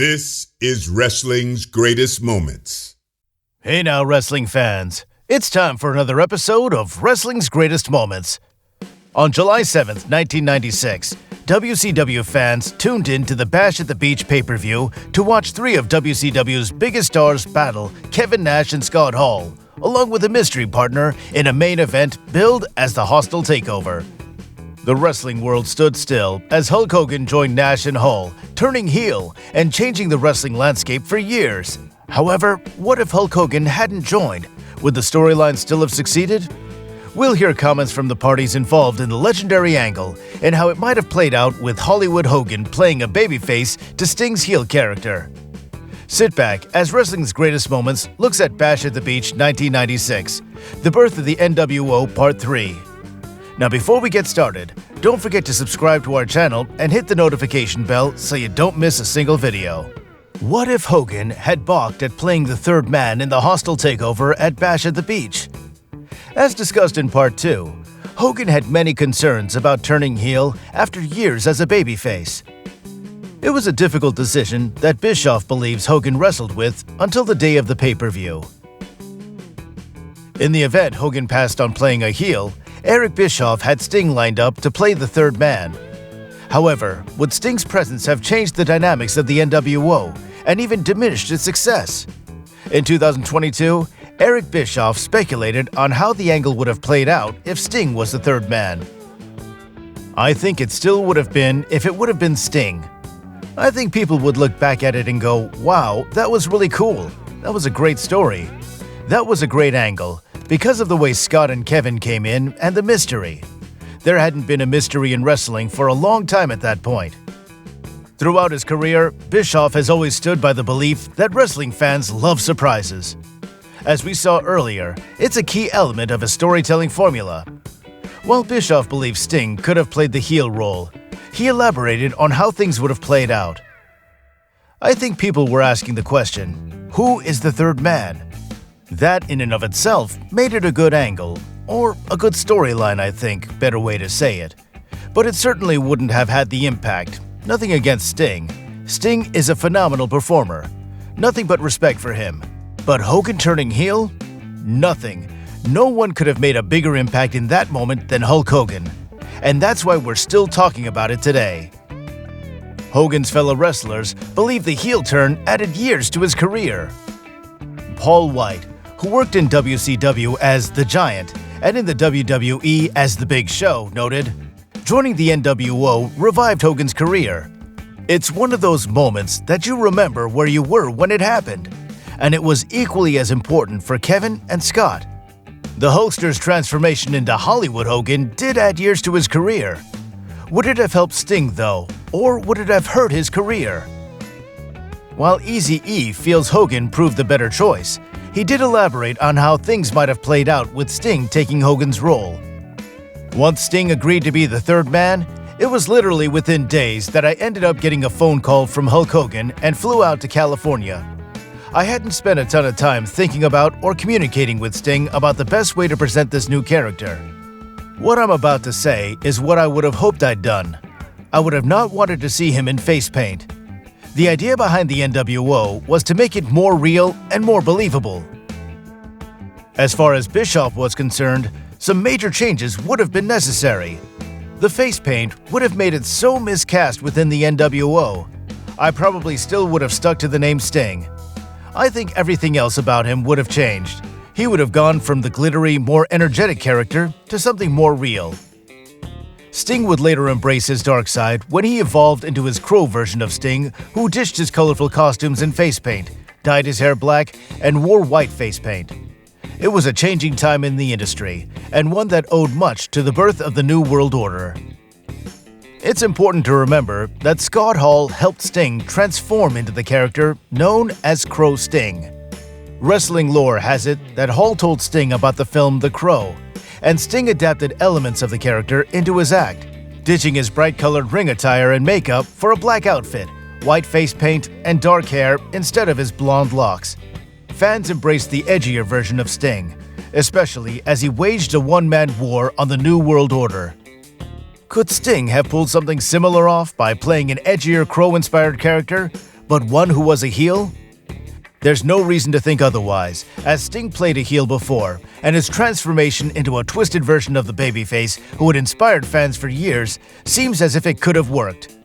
This is wrestling's greatest moments. Hey now, wrestling fans. It's time for another episode of Wrestling's Greatest Moments. On July 7th, 1996, WCW fans tuned in to the Bash at the Beach pay-per-view to watch three of WCW's biggest stars battle Kevin Nash and Scott Hall, along with a mystery partner in a main event billed as the Hostile Takeover. The wrestling world stood still as Hulk Hogan joined Nash and Hall, turning heel and changing the wrestling landscape for years. However, what if Hulk Hogan hadn't joined? Would the storyline still have succeeded? We'll hear comments from the parties involved in the legendary angle and how it might have played out with Hollywood Hogan playing a babyface to Sting's heel character. Sit back as Wrestling's Greatest Moments looks at Bash at the Beach 1996, the birth of the NWO Part 3. Now before we get started, don't forget to subscribe to our channel and hit the notification bell so you don't miss a single video. What if Hogan had balked at playing the third man in the Hostile Takeover at Bash at the Beach? As discussed in Part 2, Hogan had many concerns about turning heel after years as a babyface. It was a difficult decision that Bischoff believes Hogan wrestled with until the day of the pay-per-view. In the event Hogan passed on playing a heel, Eric Bischoff had Sting lined up to play the third man. However, would Sting's presence have changed the dynamics of the NWO and even diminished its success? In 2022, Eric Bischoff speculated on how the angle would have played out if Sting was the third man. I think it still would have been if it would have been Sting. I think people would look back at it and go, wow, that was really cool. That was a great story. That was a great angle, because of the way Scott and Kevin came in and the mystery. There hadn't been a mystery in wrestling for a long time at that point. Throughout his career, Bischoff has always stood by the belief that wrestling fans love surprises. As we saw earlier, it's a key element of a storytelling formula. While Bischoff believes Sting could have played the heel role, he elaborated on how things would have played out. I think people were asking the question, who is the third man? That in and of itself made it a good angle, or a good storyline, I think, better way to say it. But it certainly wouldn't have had the impact. Nothing against Sting. Sting is a phenomenal performer. Nothing but respect for him. But Hogan turning heel? Nothing. No one could have made a bigger impact in that moment than Hulk Hogan. And that's why we're still talking about it today. Hogan's fellow wrestlers believe the heel turn added years to his career. Paul White, who worked in WCW as The Giant and in the WWE as The Big Show, noted, joining the NWO revived Hogan's career. It's one of those moments that you remember where you were when it happened, and it was equally as important for Kevin and Scott. The Hulkster's transformation into Hollywood Hogan did add years to his career. Would it have helped Sting, though, or would it have hurt his career? While Eazy-E feels Hogan proved the better choice, he did elaborate on how things might have played out with Sting taking Hogan's role. Once Sting agreed to be the third man, it was literally within days that I ended up getting a phone call from Hulk Hogan and flew out to California. I hadn't spent a ton of time thinking about or communicating with Sting about the best way to present this new character. What I'm about to say is what I would have hoped I'd done. I would have not wanted to see him in face paint. The idea behind the NWO was to make it more real and more believable. As far as Bischoff was concerned, some major changes would have been necessary. The face paint would have made it so miscast within the NWO. I probably still would have stuck to the name Sting. I think everything else about him would have changed. He would have gone from the glittery, more energetic character to something more real. Sting would later embrace his dark side when he evolved into his Crow version of Sting, who ditched his colorful costumes and face paint, dyed his hair black, and wore white face paint. It was a changing time in the industry, and one that owed much to the birth of the New World Order. It's important to remember that Scott Hall helped Sting transform into the character known as Crow Sting. Wrestling lore has it that Hall told Sting about the film The Crow, and Sting adapted elements of the character into his act, ditching his bright-colored ring attire and makeup for a black outfit, white face paint, and dark hair instead of his blonde locks. Fans embraced the edgier version of Sting, especially as he waged a one-man war on the New World Order. Could Sting have pulled something similar off by playing an edgier Crow-inspired character, but one who was a heel? There's no reason to think otherwise, as Sting played a heel before, and his transformation into a twisted version of the babyface who had inspired fans for years seems as if it could have worked.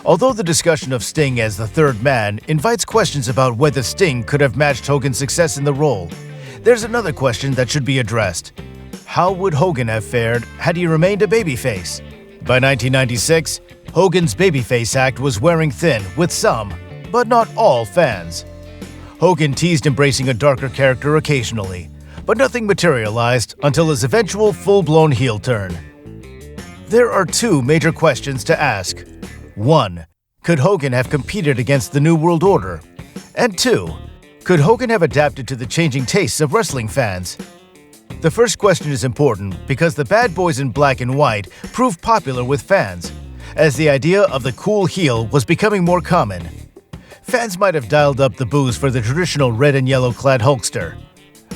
Although the discussion of Sting as the third man invites questions about whether Sting could have matched Hogan's success in the role, there's another question that should be addressed. How would Hogan have fared had he remained a babyface? By 1996, Hogan's babyface act was wearing thin with some, but not all, fans. Hogan teased embracing a darker character occasionally, but nothing materialized until his eventual full-blown heel turn. There are two major questions to ask. 1. Could Hogan have competed against the New World Order? And 2. Could Hogan have adapted to the changing tastes of wrestling fans? The first question is important because the Bad Boys in black and white proved popular with fans, as the idea of the cool heel was becoming more common. Fans might have dialed up the boos for the traditional red and yellow clad Hulkster.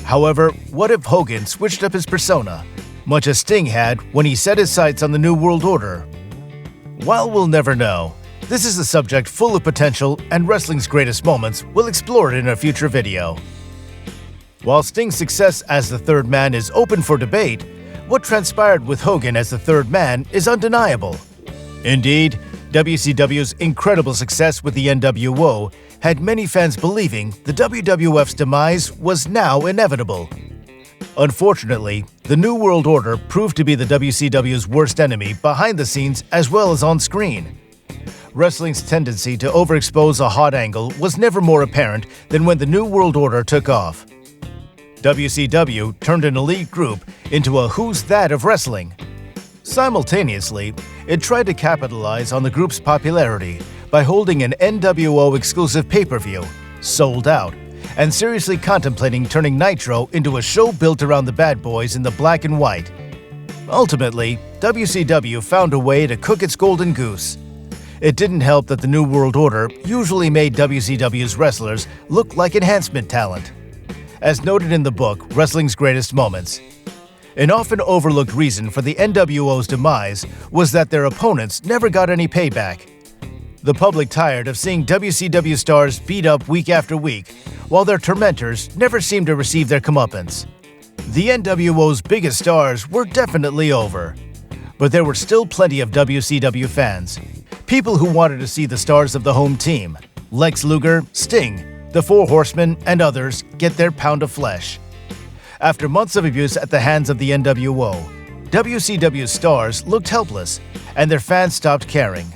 However, what if Hogan switched up his persona, much as Sting had when he set his sights on the New World Order? While we'll never know, this is a subject full of potential, and wrestling's greatest moments will explore it in a future video. While Sting's success as the third man is open for debate, what transpired with Hogan as the third man is undeniable. Indeed, WCW's incredible success with the NWO had many fans believing the WWF's demise was now inevitable. Unfortunately, the New World Order proved to be the WCW's worst enemy behind the scenes as well as on screen. Wrestling's tendency to overexpose a hot angle was never more apparent than when the New World Order took off. WCW turned an elite group into a who's that of wrestling. Simultaneously, it tried to capitalize on the group's popularity by holding an NWO exclusive pay-per-view, Sold Out, and seriously contemplating turning Nitro into a show built around the Bad Boys in the black and white. Ultimately, WCW found a way to cook its golden goose. It didn't help that the New World Order usually made WCW's wrestlers look like enhancement talent. As noted in the book Wrestling's Greatest Moments, an often overlooked reason for the NWO's demise was that their opponents never got any payback. The public tired of seeing WCW stars beat up week after week, while their tormentors never seemed to receive their comeuppance. The NWO's biggest stars were definitely over, but there were still plenty of WCW fans, people who wanted to see the stars of the home team, Lex Luger, Sting, the Four Horsemen, and others, get their pound of flesh. After months of abuse at the hands of the NWO, WCW's stars looked helpless, and their fans stopped caring.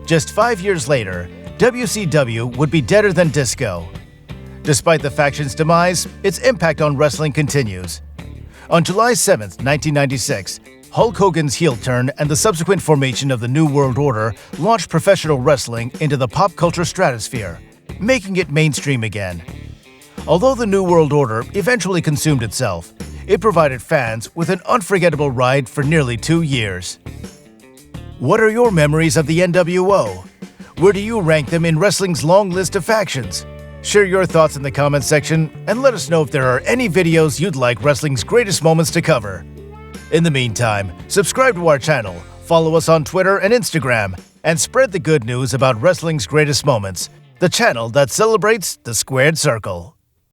Just 5 years later, WCW would be deader than disco. Despite the faction's demise, its impact on wrestling continues. On July 7, 1996, Hulk Hogan's heel turn and the subsequent formation of the New World Order launched professional wrestling into the pop culture stratosphere, making it mainstream again. Although the New World Order eventually consumed itself, it provided fans with an unforgettable ride for nearly 2 years. What are your memories of the NWO? Where do you rank them in wrestling's long list of factions? Share your thoughts in the comments section and let us know if there are any videos you'd like wrestling's greatest moments to cover. In the meantime, subscribe to our channel, follow us on Twitter and Instagram, and spread the good news about wrestling's greatest moments, the channel that celebrates the squared circle.